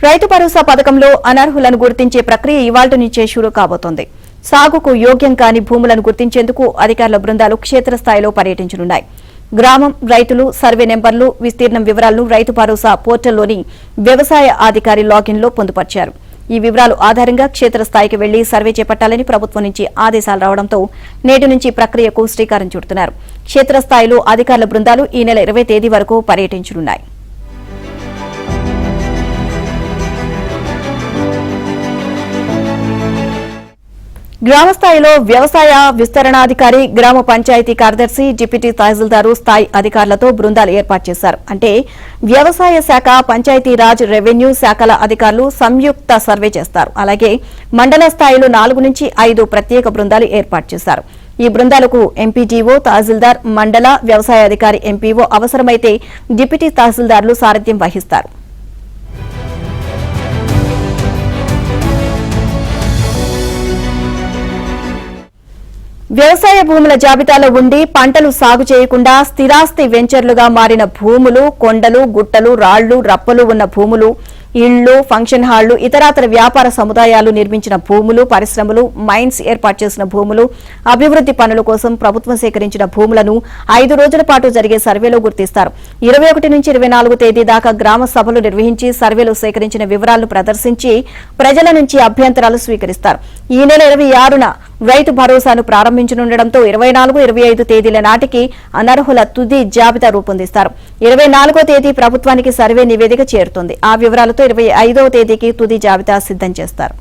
రైతు భరోసా పథకంలో అనర్హులను గుర్తించే ప్రక్రియ ఇవాళ్టి నుంచే షురూ కాబోతోంది. సాగుకు యోగ్యం కాని భూములను గుర్తించేందుకు అధికారుల బృందాలు క్షేత్రస్థాయిలో పర్యటించనున్నాయి. గ్రామం, రైతులు, సర్వే నెంబర్లు, విస్తీర్ణం వివరాలను రైతు భరోసా పోర్టల్లోని వ్యవసాయ అధికారి లాగిన్లో పొందుపర్చారు. ఈ వివరాలు ఆధారంగా క్షేత్రస్థాయికి వెళ్లి సర్వే చేపట్టాలని ప్రభుత్వం నుంచి ఆదేశాలు రావడంతో నేటి నుంచి ప్రక్రియకు శ్రీకారం చుడుతున్నారు. క్షేత్రస్థాయిలో అధికారుల బృందాలు ఈ నెల 20 తేదీ వరకు పర్యటించనున్నాయి. గ్రామ స్థాయిలో వ్యవసాయ విస్తరణాధికారి, గ్రామ పంచాయతీ కార్యదర్శి, డిప్యూటీ తహసీల్దారు స్థాయి అధికారులతో బృందాలు ఏర్పాటు చేశారు. అంటే వ్యవసాయ శాఖ, పంచాయతీరాజ్, రెవెన్యూ శాఖల అధికారులు సంయుక్త సర్వే చేస్తారు. అలాగే మండల స్థాయిలో 4 నుంచి 5 ప్రత్యేక బృందాలు ఏర్పాటు చేశారు. ఈ బృందాలకు ఎంపీడీఓ, తహసీల్దార్, మండల వ్యవసాయ అధికారి, ఎంపీఓ, అవసరమైతే డిప్యూటీ తహసీల్దార్లు సారథ్యం వహిస్తారు. వ్యవసాయ భూముల జాబితాలో ఉండి పంటలు సాగు చేయకుండా స్థిరాస్తి వెంచర్లుగా మారిన భూములు, కొండలు, గుట్టలు, రాళ్లు, రప్పలు ఉన్న భూములు, ఇళ్లు, ఫంక్షన్ హాళ్లు, ఇతరాతర వ్యాపార సముదాయాలు నిర్మించిన భూములు, పరిశ్రమలు, మైన్స్ ఏర్పాటు చేసిన భూములు, అభివృద్ది పనుల కోసం ప్రభుత్వం సేకరించిన భూములను 5 రోజుల పాటు జరిగే సర్వేలో గుర్తిస్తారు. 21 నుంచి 24 తేదీ దాకా గ్రామ సభలు నిర్వహించి సర్వేలో సేకరించిన వివరాలను ప్రదర్శించి ప్రజల నుంచి అభ్యంతరాలు స్వీకరిస్తారు. ఈ నెల 26న రైతు భరోసాను ప్రారంభించనుండటంతో 24, 25 తేదీల నాటికి అనర్హుల తుది జాబితా రూపొందిస్తారు. 24వ తేదీ ప్రభుత్వానికి సర్వే నివేదిక చేరుతుంది. ఆ వివరాలతో 25వ తేదీకి తుది జాబితా సిద్ధం చేస్తారు.